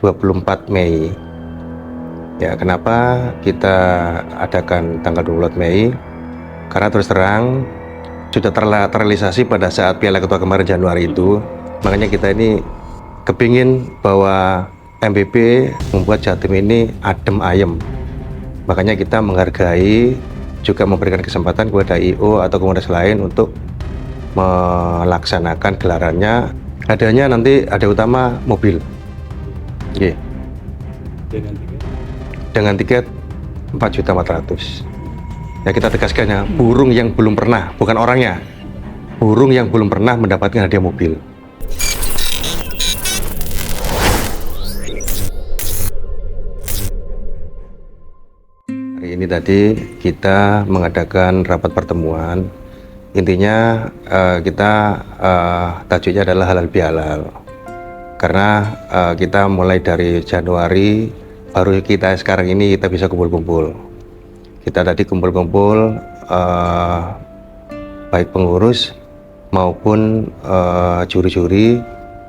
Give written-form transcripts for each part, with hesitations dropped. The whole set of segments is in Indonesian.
24 Mei. Ya, kenapa kita adakan tanggal 24 Mei? Karena terus terang sudah terrealisasi pada saat Piala Ketua kemarin Januari itu. Makanya kita ini kepingin bahwa MBB membuat Jatim ini adem ayem. Makanya kita menghargai, juga memberikan kesempatan kepada IO atau komunitas lain untuk melaksanakan gelarannya. Adanya nanti ada utama mobil. Oke. Dengan tiket 4.400.000. Ya, kita tegaskan ya, burung yang belum pernah, bukan orangnya, burung yang belum pernah mendapatkan hadiah mobil. Hari ini tadi kita mengadakan rapat pertemuan. Intinya tajuknya adalah halal bihalal. Karena kita mulai dari Januari, baru kita sekarang ini kita bisa kumpul-kumpul. Kita tadi kumpul-kumpul baik pengurus maupun juri-juri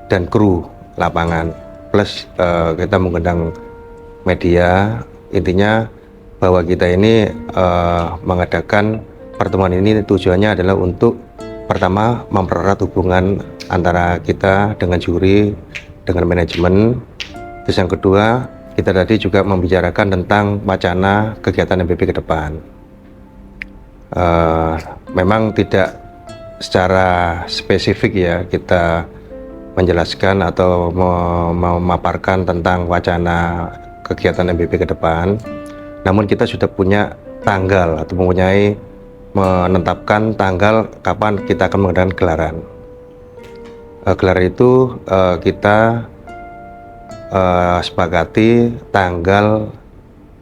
dan kru lapangan. Plus kita mengundang media. Intinya bahwa kita ini mengadakan pertemuan ini tujuannya adalah untuk pertama mempererat hubungan antara kita dengan juri, dengan manajemen. Terus yang kedua, kita tadi juga membicarakan tentang wacana kegiatan MBB ke depan. Memang tidak secara spesifik ya kita menjelaskan atau memaparkan tentang wacana kegiatan MBB ke depan. Namun kita sudah punya tanggal atau menetapkan tanggal kapan kita akan mengadakan gelaran. Gelaran itu kita sepakati tanggal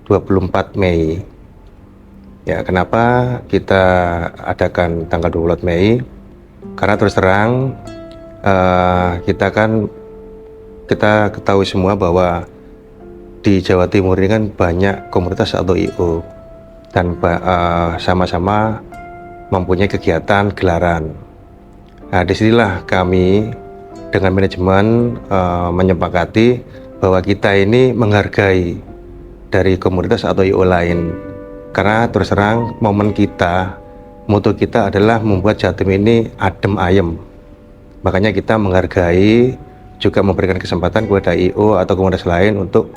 24 Mei. Ya, kenapa kita adakan tanggal 24 Mei? Karena terus terang kita ketahui semua bahwa di Jawa Timur ini kan banyak komunitas atau IO dan sama-sama mempunyai kegiatan gelaran. Nah, disinilah kami dengan manajemen menyepakati bahwa kita ini menghargai dari komunitas atau IO lain. Karena terus terang moto kita adalah membuat Jatim ini adem ayem. Makanya kita menghargai, juga memberikan kesempatan kepada IO atau komunitas lain untuk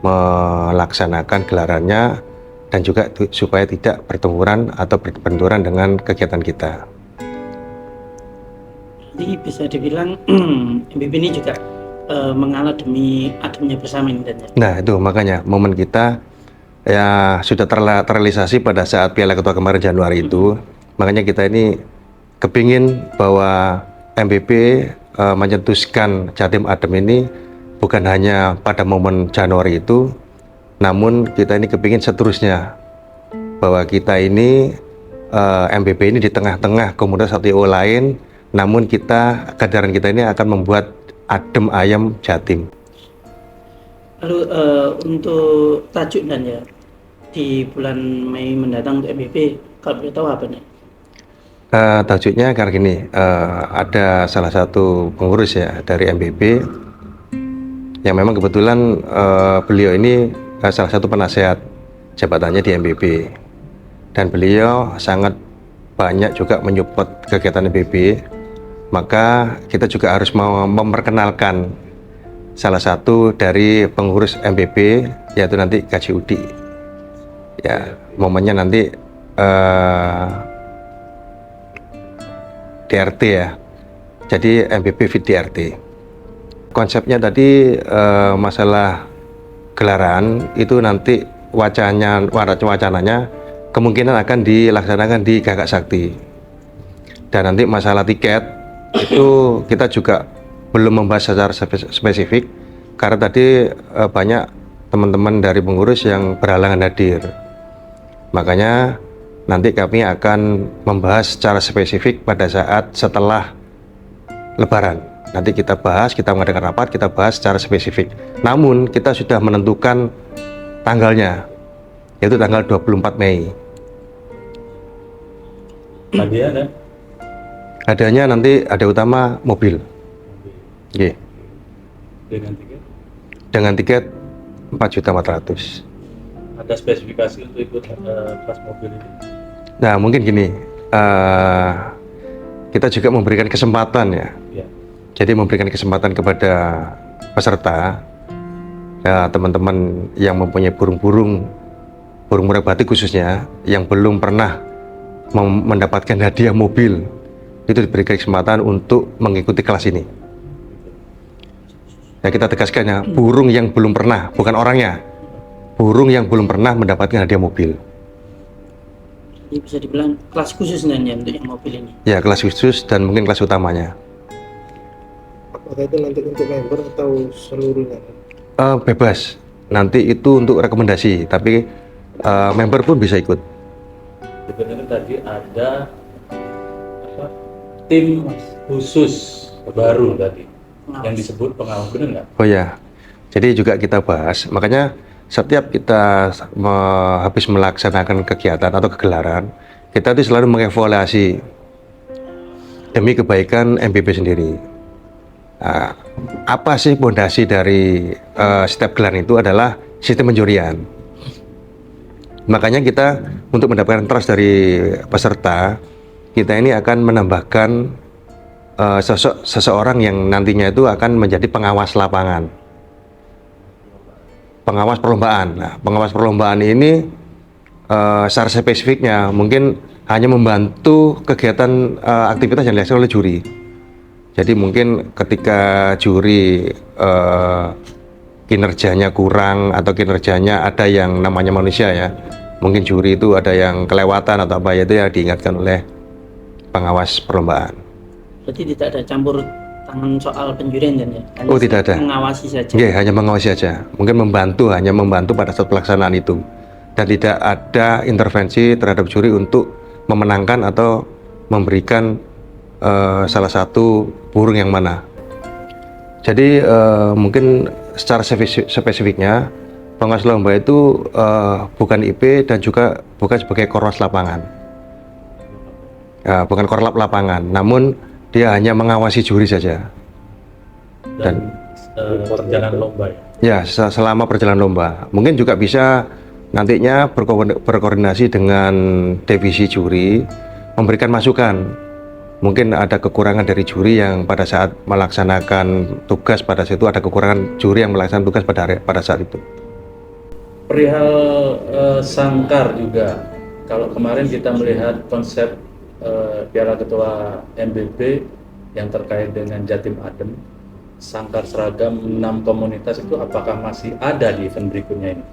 melaksanakan gelarannya dan juga supaya tidak bertempuran atau berbenturan dengan kegiatan kita. Jadi bisa dibilang MBB ini juga mengalah demi ademnya bersama ini dan ya. Nah, itu makanya momen kita ya sudah terrealisasi pada saat Piala Ketua kemarin Januari itu. Makanya kita ini kepingin bahwa MBB mencetuskan Jatim adem ini bukan hanya pada momen Januari itu, namun kita ini kepingin seterusnya bahwa kita ini MBB ini di tengah-tengah komunitas atau IO lain, namun kesadaran kita ini akan membuat adem ayem Jatim. Lalu untuk tajuk dan ya di bulan Mei mendatang untuk MBB, kalau boleh tahu apa nih? Tajuknya kayak gini, ada salah satu pengurus ya dari MBB yang memang kebetulan beliau ini salah satu penasehat jabatannya di MBB, dan beliau sangat banyak juga menyupport kegiatan MBB. Maka kita juga harus memperkenalkan salah satu dari pengurus MBB, yaitu nanti Kaji Udi. Ya, momennya nanti DRT ya. Jadi MBB fit DRT. Konsepnya tadi masalah gelaran itu nanti wacananya kemungkinan akan dilaksanakan di Gagak Sakti. Dan nanti masalah tiket itu kita juga belum membahas secara spesifik karena tadi banyak teman-teman dari pengurus yang berhalangan hadir. Makanya nanti kami akan membahas secara spesifik pada saat setelah Lebaran. Nanti kita mengadakan rapat, kita bahas secara spesifik. Namun kita sudah menentukan tanggalnya, yaitu tanggal 24 Mei. Hadiah ada? Hadiahnya nanti ada utama mobil. Oke. Dengan tiket? dengan tiket 4.400.000. Ada spesifikasi untuk ikut kelas mobil ini? Nah, mungkin gini, kita juga memberikan kesempatan ya. Ya. Jadi memberikan kesempatan kepada peserta, ya, teman-teman yang mempunyai burung murai batik khususnya, yang belum pernah mendapatkan hadiah mobil, itu diberikan kesempatan untuk mengikuti kelas ini. Ya, kita tegaskan ya, burung yang belum pernah, bukan orangnya, burung yang belum pernah mendapatkan hadiah mobil. Jadi bisa dibilang kelas khusus sebenarnya untuk yang mobil ini. Ya, kelas khusus dan mungkin kelas utamanya. Apakah itu nanti untuk member atau seluruhnya? Bebas. Nanti itu untuk rekomendasi, tapi member pun bisa ikut. Sebenarnya tadi ada tim khusus baru tadi yang disebut pengawas, benar nggak? Oh ya, jadi juga kita bahas, makanya setiap kita habis melaksanakan kegiatan atau kegelaran, kita itu selalu mengevaluasi demi kebaikan MPB sendiri. Nah, apa sih fondasi dari setiap gelaran itu adalah sistem penjurian. Makanya kita untuk mendapatkan trust dari peserta, kita ini akan menambahkan seseorang yang nantinya itu akan menjadi pengawas lapangan, pengawas perlombaan. Nah, pengawas perlombaan ini secara spesifiknya mungkin hanya membantu kegiatan aktivitas yang dilaksanakan oleh juri. Jadi mungkin ketika juri kinerjanya kurang atau kinerjanya ada yang namanya manusia ya, mungkin juri itu ada yang kelewatan atau apa, itu yang diingatkan oleh pengawas perlombaan. Berarti tidak ada campur tangan soal penjurian dan ya? Hanya Oh, tidak ada. mengawasi saja. Iya, hanya mengawasi saja. Mungkin hanya membantu pada saat pelaksanaan itu. Dan tidak ada intervensi terhadap juri untuk memenangkan atau memberikan salah satu burung yang mana. Jadi mungkin secara spesifiknya pengawas lomba itu bukan IP dan juga bukan sebagai korwas lapangan. Bukan korlap lapangan, namun dia hanya mengawasi juri saja. Dan perjalanan lomba ya? Ya, selama perjalanan lomba. Mungkin juga bisa nantinya berkoordinasi dengan divisi juri, memberikan masukan. Mungkin ada kekurangan dari juri yang pada saat melaksanakan tugas pada saat itu, ada kekurangan juri yang melaksanakan tugas pada saat itu. Perihal sangkar juga, kalau kemarin kita melihat konsep Piala Ketua MBB yang terkait dengan Jatim Adem, sangkar seragam 6 komunitas itu apakah masih ada di event berikutnya ini?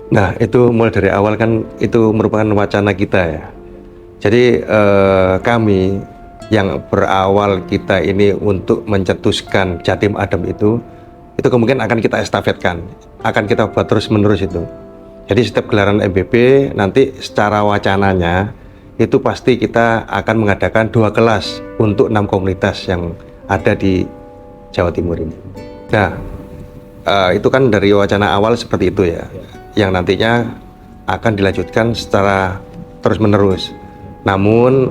Nah, itu mulai dari awal kan itu merupakan wacana kita ya. Jadi kami yang berawal kita ini untuk mencetuskan Jatim Adem itu kemungkinan akan kita estafetkan, akan kita buat terus menerus itu. Jadi setiap gelaran MBB nanti secara wacananya itu pasti kita akan mengadakan 2 kelas untuk 6 komunitas yang ada di Jawa Timur ini. Nah, itu kan dari wacana awal seperti itu ya, yang nantinya akan dilanjutkan secara terus menerus. Namun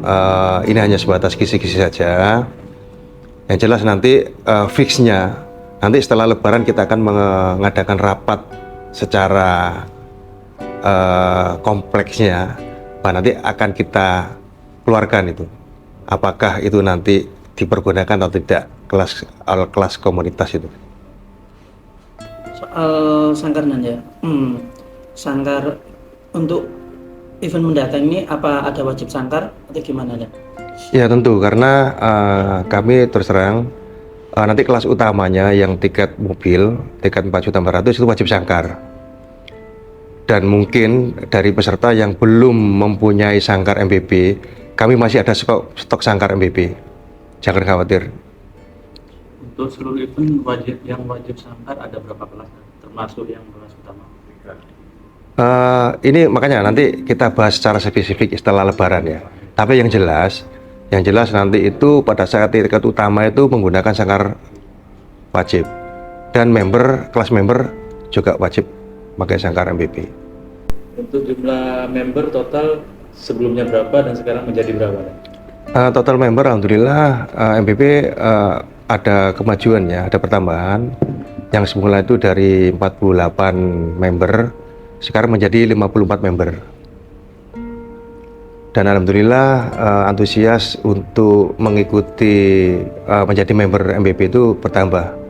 ini hanya sebatas kisi-kisi saja. Yang jelas nanti fixnya nanti setelah Lebaran kita akan mengadakan rapat secara kompleksnya. Nanti akan kita keluarkan itu, apakah itu nanti dipergunakan atau tidak kelas komunitas itu. Soal sangkar ya, sangkar untuk event mendatang ini apa ada wajib sangkar atau gimana ya? Ya tentu, karena kami terus terang nanti kelas utamanya yang tiket mobil, tiket 4.400.000 itu wajib sangkar. Dan mungkin dari peserta yang belum mempunyai sangkar MBB, kami masih ada stok sangkar MBB. Jangan khawatir. Untuk seluruh event yang wajib sangkar ada berapa kelas, termasuk yang kelas utama? Ini makanya nanti kita bahas secara spesifik setelah Lebaran ya. Tapi yang jelas nanti itu pada saat tiket utama itu menggunakan sangkar wajib, dan kelas member juga wajib pakai sangkar MBB. Untuk jumlah member total sebelumnya berapa dan sekarang menjadi berapa? Total member alhamdulillah MBB ada kemajuan ya, ada pertambahan. yang semula itu dari 48 member sekarang menjadi 54 member. Dan alhamdulillah antusias untuk mengikuti menjadi member MBB itu bertambah.